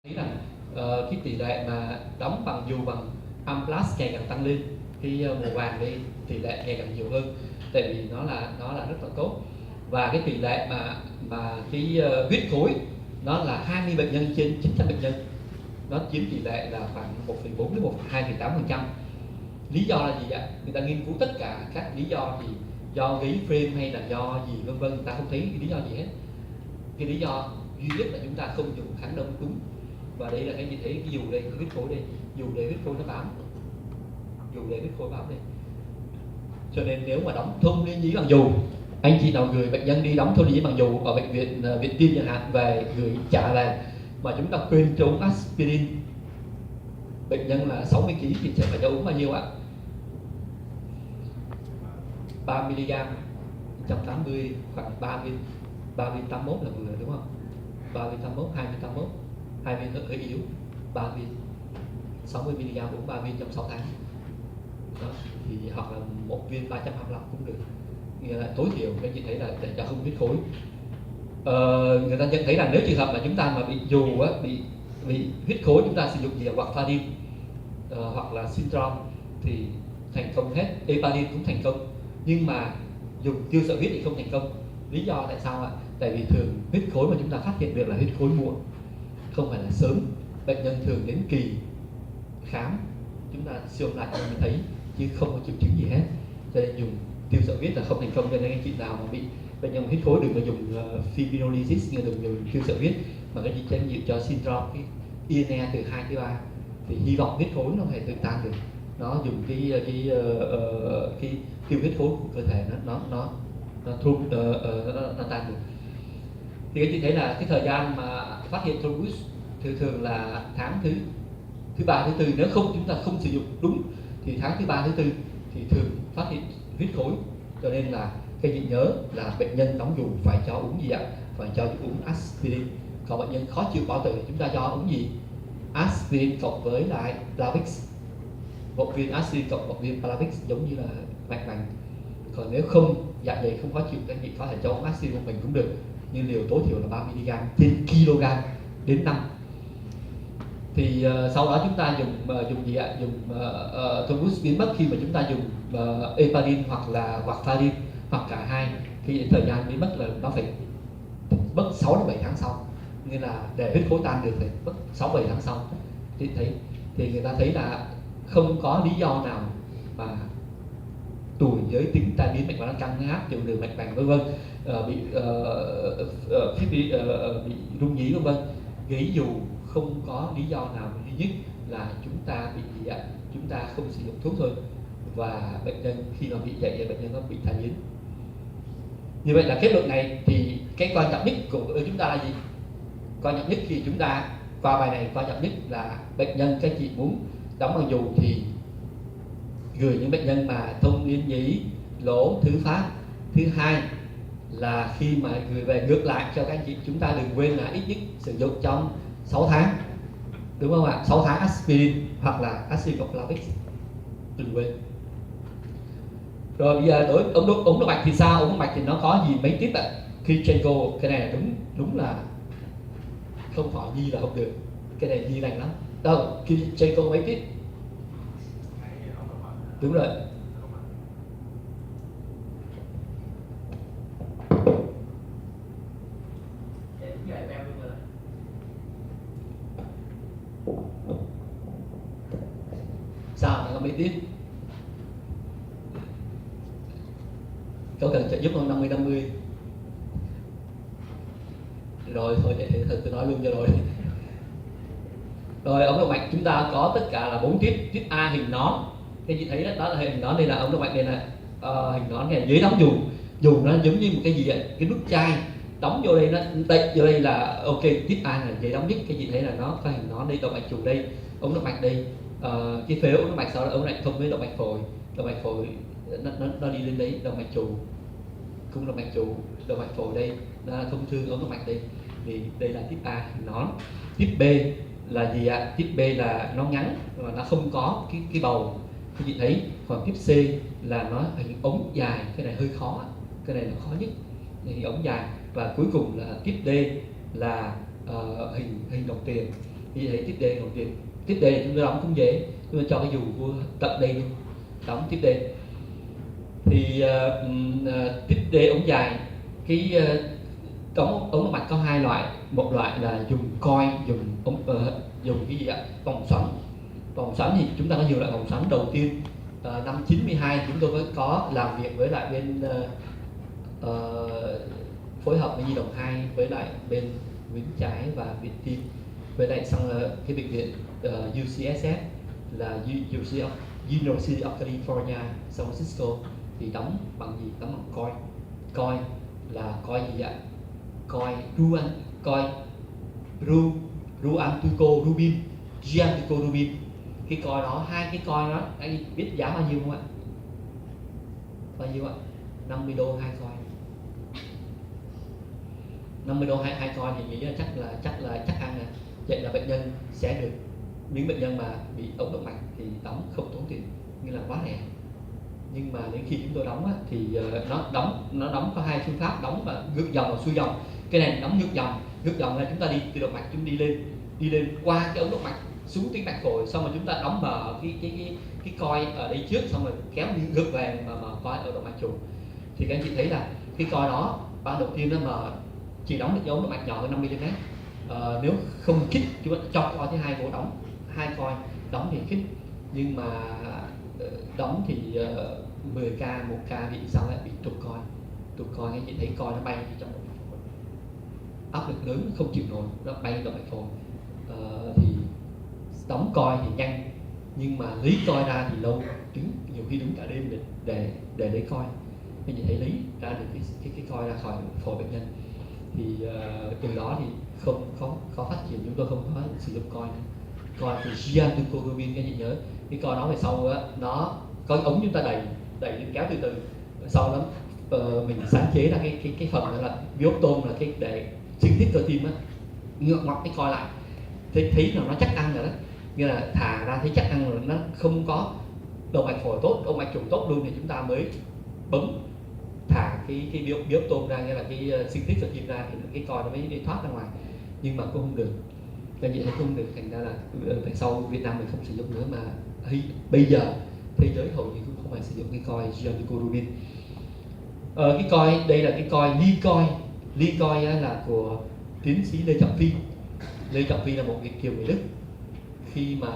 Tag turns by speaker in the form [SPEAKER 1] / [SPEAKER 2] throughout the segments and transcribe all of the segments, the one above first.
[SPEAKER 1] Ý là cái tỷ lệ mà đóng bằng dù bằng AM Plus ngày càng tăng lên, cái màu vàng đây tỷ lệ ngày càng nhiều hơn, tại vì nó là rất là tốt. Và cái tỷ lệ mà cái huyết khối nó là 20 bệnh nhân trên 900 bệnh nhân, nó chiếm tỷ lệ là khoảng 1,4 đến 2,8%. Lý do là gì ạ? Người ta nghiên cứu tất cả các lý do, thì do gáy frame hay là do gì vân vân, người ta không thấy cái lý do gì hết. Cái lý do duy nhất là chúng ta không dùng kháng đông đúng. Và đây là cái gì thấy cái dù đây, cái huyết khối đây, dù đây huyết khối nó bám, dù đây huyết khối bám đây. Cho nên nếu mà đóng thông liên nhĩ bằng dù, anh chị nào gửi bệnh nhân đi đóng thông liên nhĩ bằng dù ở bệnh viện Viện Tim chẳng hạn, về gửi trả về mà chúng ta quên cho uống aspirin, bệnh nhân là 60 kg thì sẽ phải cho uống bao nhiêu ạ? 3 mg 180, khoảng 3 viên 81 là vừa, đúng không? 3 viên 81, 2 viên 81, 2 viên hơi yếu, 3 viên 60 mg uống 3 viên trong 6 tháng. Đó, thì hoặc là một viên 325 cũng được. Nghĩa là tối thiểu các chị thấy là để cho không huyết khối. Người ta nhận thấy là nếu trường hợp mà chúng ta mà bị dù á, bị huyết khối, chúng ta sử dụng gì là warfarin hoặc là syndrome thì thành công hết, heparin cũng thành công, nhưng mà dùng tiêu sợi huyết thì không thành công. Lý do tại sao ạ? Tại vì thường huyết khối mà chúng ta phát hiện được là huyết khối muộn, không phải là sớm. Bệnh nhân thường đến kỳ khám chúng ta siêu âm lại mới thấy, chứ không có triệu chứng gì hết. Cho nên dùng tiêu sợi huyết là không thành công. Cho nên anh chị nào mà bị bệnh nhân huyết khối đừng có dùng fibrinolysis, như đừng dùng tiêu sợi huyết, mà cái gì trang dự cho syndrome cái INE từ 2 tới 3 thì hy vọng huyết khối nó phải tự tan được. Nó dùng cái tiêu huyết khối của cơ thể nó tan được. Thì các chị thấy là cái thời gian mà phát hiện thrombus thường là tháng thứ 3, thứ 4. Nếu không chúng ta không sử dụng đúng thì tháng thứ 3, thứ 4 thì thường phát hiện huyết khối. Cho nên là các chị nhớ là bệnh nhân đóng dù phải cho uống gì ạ? Phải cho uống aspirin. Còn bệnh nhân khó chịu bao tử chúng ta cho uống gì? Aspirin cộng với lại Plavix, một viên aspirin cộng một viên Plavix, giống như là mạch vành. Còn nếu không, dạ dày không khó chịu, các chị có thể cho uống aspirin một mình cũng được, nhưng liều tối thiểu là 3 mg trên kg đến 5. Thì sau đó chúng ta dùng gì ạ? Dùng thrombus biến mất khi mà chúng ta dùng heparin hoặc là warfarin hoặc cả hai. Khi thời gian biến mất là nó phải mất 6 đến 7 tháng sau, nên là để huyết khối tan được phải mất 6-7 tháng sau. Thì người ta thấy là không có lý do nào mà tuổi giới tính, tai biến mạch máu não, tăng áp, tiểu đường, mạch vành vân vân, bị rung nhĩ vân vân, gáy dù, không có lý do nào duy nhất là chúng ta bị gì ạ? Chúng ta không sử dụng thuốc thôi, và bệnh nhân khi mà bị vậy thì bệnh nhân nó bị tai biến. Như vậy là kết luận này thì cái quan trọng nhất của chúng ta là gì? Quan trọng nhất khi chúng ta qua bài này, quan trọng nhất là bệnh nhân các chị muốn đóng bằng dù thì gửi những bệnh nhân mà thông liên nhĩ, lỗ, thứ phát. Thứ hai là khi mà gửi về ngược lại cho các anh chị, chúng ta đừng quên là ít nhất sử dụng trong 6 tháng, đúng không ạ? 6 tháng aspirin hoặc là aspirin cộng Plavix, đừng quên. Rồi bây giờ đối ống động mạch thì sao? Ống động mạch thì nó có gì mấy tiếp ạ? Kirchenko, cái này đúng là không phải nhi là không được, cái này nhi lành lắm. Đâu, Kirchenko mấy tiếp? Đúng rồi. Sao nó mấy tiếp? Có cần trợ giúp không? 50-50. Rồi thôi để tôi nói luôn cho rồi. Rồi ống động mạch chúng ta có tất cả là 4 tiếp. Tiếp A hình nón, các chị thấy đó là hình nón, đây là ống động mạch, đây là hình nón này, dưới đóng dù nó giống như một cái gì vậy, cái nút chai đóng vô đây, nó đậy vô đây là ok. Tiếp A là dễ đóng nhất, các chị thấy là nó có hình nón đây, động mạch chủ đây, ống động mạch đây, cái phế ống động mạch, sau đó ống động mạch thông với động mạch phổi nó đi lên đấy, động mạch chủ, cung động mạch chủ, động mạch phổi đây, nó là thông thương ống động mạch đây. Thì đây là tiếp A hình nón. Tiếp B là gì ạ? Tiếp B là nó ngắn và nó không có cái bầu, các chị thấy. Còn tiếp C là nó hình ống dài, cái này hơi khó, cái này là khó nhất, hình ống dài. Và cuối cùng là tiếp D là hình đồng tiền. Thì thấy tiếp D ngồi tiền. Tiếp D thì chúng ta đóng cũng dễ, chúng ta cho cái dù của tận đây luôn, đóng tiếp D. Thì tiếp D ống dài, cái ống động mạch có hai loại, một loại là dùng coil, dùng cái gì ạ, vòng xoắn thì chúng ta có nhiều loại vòng xoắn. Đầu tiên năm 92 chúng tôi có làm việc với lại bên phối hợp với Nhi đồng 2 với lại bên Nguyễn Trái và Việt Tim, với lại xong cái bệnh viện UCSF là University of California San Francisco, thì đóng bằng gì? Đóng bằng coil. Coil là coil gì ạ? Coil ruantuco-rubin, giantuco-rubin. Cái coil đó, hai cái coil đó anh biết giá bao nhiêu không ạ? Bao nhiêu ạ? 50 đô hai coil. 50 đô hai coil thì nghĩ là chắc ăn nè. Vậy là bệnh nhân sẽ được, những bệnh nhân mà bị ống động mạch thì đóng không tốn tiền, như là quá rẻ. Nhưng mà đến khi chúng tôi đóng á, thì nó đóng có hai phương pháp đóng, và ngược dòng và xuôi dòng. Cái này đóng ngược dòng là chúng ta đi từ động mạch, chúng đi lên qua cái ống động mạch xuống tĩnh mạch phổi, xong rồi chúng ta đóng mở cái coil ở đây trước, xong rồi kéo đi ngược về mà coil ở động mạch chủ. Thì các anh chị thấy là cái coil đó ban đầu tiên nó mà chỉ đóng được cái ống động mạch nhỏ hơn 5 mm. Nếu không khít chúng ta cho coil thứ hai vô đóng, hai coil đóng thì khít, nhưng mà đóng thì 10k, 1k bị sao lại bị tụt coil. Anh chị thấy coil nó bay trong động mạch phổi, áp lực lớn không chịu nổi, nó bay động mạch phổi. Thì đóng coil thì nhanh, nhưng mà lấy coil ra thì lâu, nhiều khi đứng cả đêm để lấy coil. Anh chị thấy lấy ra được cái coil ra khỏi phổi bệnh nhân, thì từ đó thì không có phát triển, chúng tôi không có sử dụng coil nữa. Coil thì giantuco-rubin, các anh chị nhớ cái coil đó về sau á, nó có ống chúng ta đẩy kéo từ từ, sau đó mình sáng chế ra cái phần đó là bioptôm, là cái để sinh tiết cơ tim á, ngược ngoặt cái coil lại, thấy là nó chắc ăn rồi đó, nghĩa là thả ra thấy chắc ăn rồi, nó không có động mạch phổi tốt, động mạch chủ tốt luôn, thì chúng ta mới bấm thả cái bioptôm ra, nghĩa là cái sinh tiết cơ tim ra, thì cái coil nó mới thoát ra ngoài. Nhưng mà cũng không được, các chị thấy không được, thành ra là tại sau Việt Nam mình không sử dụng nữa, mà bây giờ thế giới hầu như cũng không phải sử dụng cái coil giantuco-rubin. Cái coil đây là cái coil Lee coil là của tiến sĩ Lê Trọng Phi. Lê Trọng Phi là một Việt kiều người Đức, khi mà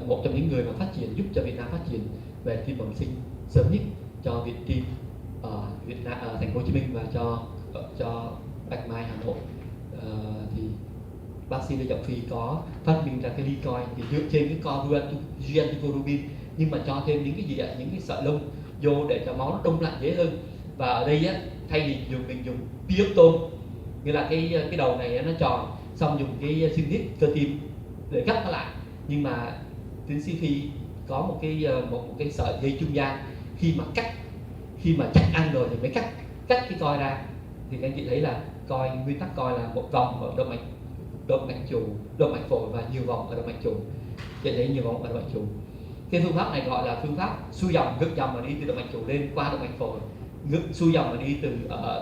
[SPEAKER 1] một trong những người mà phát triển, giúp cho Việt Nam phát triển về tim bẩm sinh sớm nhất cho Việt Tim ở thành phố Hồ Chí Minh và cho Bạch Mai Hà Nội. Thì bác sĩ Lê Trọng Phi có phát minh ra cái Lee coil, thì dựa trên cái coil giantuco-rubin, nhưng mà cho thêm những cái gì ạ, những cái sợi lông vô để cho máu nó đông lại dễ hơn. Và ở đây á, thay vì mình dùng bioptôm, nghĩa là cái đầu này nó tròn, xong dùng cái sinh tiết cơ tim để gấp nó lại, nhưng mà tiến sĩ Phi có một cái sợi dây trung gian, khi mà chắc ăn rồi thì mới cắt cái coil ra. Thì các anh chị thấy là nguyên tắc coil là một vòng ở động mạch chủ, động mạch phổi, và nhiều vòng ở động mạch chủ. Chị thấy nhiều vòng ở động mạch chủ. Cái phương pháp này gọi là phương pháp xuôi dòng, ngược dòng mà đi từ động mạch chủ lên qua động mạch phổi, xuôi dòng mà đi từ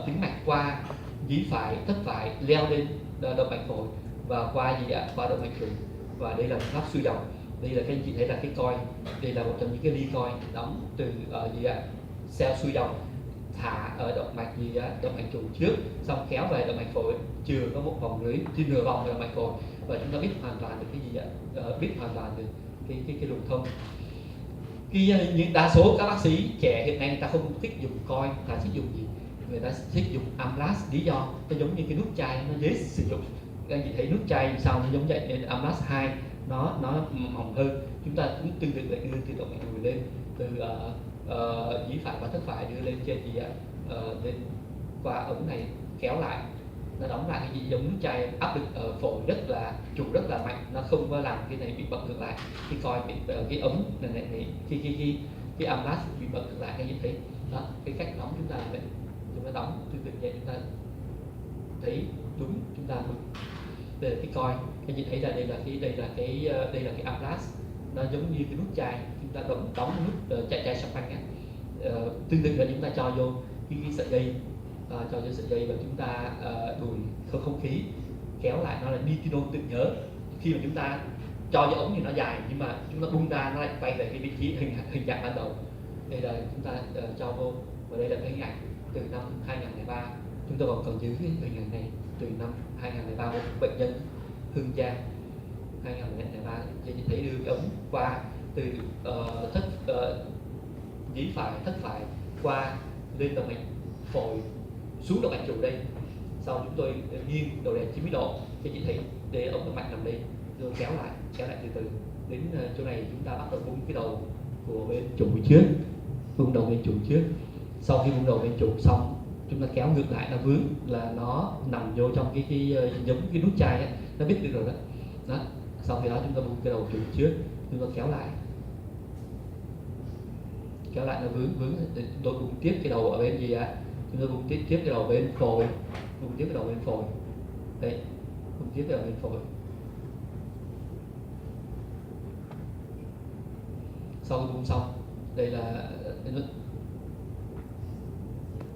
[SPEAKER 1] tĩnh mạch qua dí phải, thất phải, leo lên động mạch phổi và qua qua động mạch chủ. Và đây là phương pháp xuôi dòng. Đây là các anh chị thấy là cái coil, đây là một trong những cái ly coil đóng từ cell xuôi dòng, thả ở động mạch động mạch chủ trước, xong kéo về động mạch phổi, chừa có một vòng lưới, trên nửa vòng về động mạch phổi, và chúng ta biết hoàn toàn được cái gì ạ, biết hoàn toàn được cái luồng thông. Những đa số các bác sĩ trẻ hiện nay người ta không thích dùng coil, người ta thích dùng gì? Người ta thích dùng Amlaz. Lý do nó giống như cái nút chai, nó dễ sử dụng. Các anh chị thấy nút chai sao nó giống vậy, nên Amlaz 2 nó mỏng hơn. Chúng ta cũng tương tự lại đưa từ động mạch đùi lên, từ dí phải và thất phải đưa lên trên lên qua ống này kéo lại, nó đóng lại cái gì giống nút chai. Áp lực ở phổi rất là mạnh, nó không có làm cái này bị bật ngược lại. Cái coil bị cái ống này cái Amlaz bị bật ngược lại. Các anh thấy đó, cái cách đóng chúng ta vậy, chúng ta đóng tương tự vậy, chúng ta thấy đúng, chúng ta đúng. Đây là cái coil, các anh thấy là đây là cái Amlaz, nó giống như cái nút chai, chúng ta đóng nút chai champagne. Tương tự là chúng ta cho vô cái sợi dây, cho vô sợi dây, và chúng ta đùi không khí kéo lại, nó là nitinol tự nhớ. khi mà chúng ta cho dấu ống thì nó dài, nhưng mà chúng ta bung ra nó lại quay về cái vị trí hình dạng ban đầu. Đây là chúng ta cho vô, và đây là cái hình ảnh từ năm 2003. Chúng ta còn giữ cái hình ảnh này từ năm 2003 của bệnh nhân Hương Giang 2003. Chị thấy đưa cái ống qua từ dĩ phải, thất phải qua lên động mạch phổi, xuống động mạch chủ đây. Sau chúng tôi nghiêng đầu đèn 90 độ, thì chị thấy để ống động mạch nằm đây, rồi kéo lại từ từ đến chỗ này. Chúng ta bắt đầu bung cái đầu của bên chủ trước, bung đầu bên chủ trước. Sau khi bung đầu bên chủ xong, chúng ta kéo ngược lại, nó vướng là nó nằm vô trong cái giống cái nút chai ấy, nó biết được rồi đó. Đó, sau khi đó chúng ta bung cái đầu chủ trước, chúng ta kéo lại nó vướng chúng tôi bung tiếp cái đầu ở bên gì ạ? Chúng tôi bung tiếp cái đầu bên phổi, đây, bung tiếp cái đầu bên phổi. Sau khi bung xong, đây là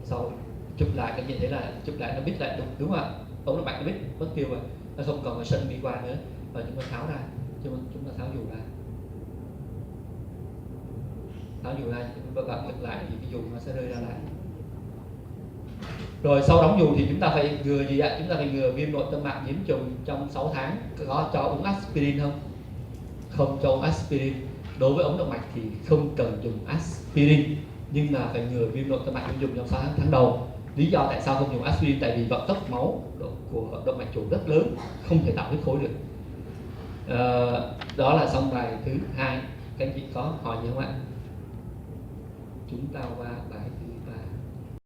[SPEAKER 1] sau chụp lại, cái nhìn thấy là chụp lại nó biết lại đúng không ạ? Ống nó mạch nó biết mất tiêu rồi, nó không còn có sân đi qua nữa, và chúng ta tháo ra, chúng ta tháo dù ra, và bạn ngược lại thì cái dù nó sẽ rơi ra lại. Rồi sau đóng dù thì chúng ta phải ngừa gì ạ? Chúng ta phải ngừa viêm nội tâm mạc nhiễm trùng trong 6 tháng. Có cho uống aspirin không? Không cho uống aspirin. Đối với ống động mạch thì không cần dùng aspirin, nhưng mà phải ngừa viêm nội tâm mạc nhiễm trùng trong 6 tháng đầu. Lý do tại sao không dùng aspirin? Tại vì vận tốc máu của động mạch chủ rất lớn, không thể tạo huyết khối được. Đó là xong bài thứ 2. Các anh chị có hỏi gì không ạ? Chúng ta qua bài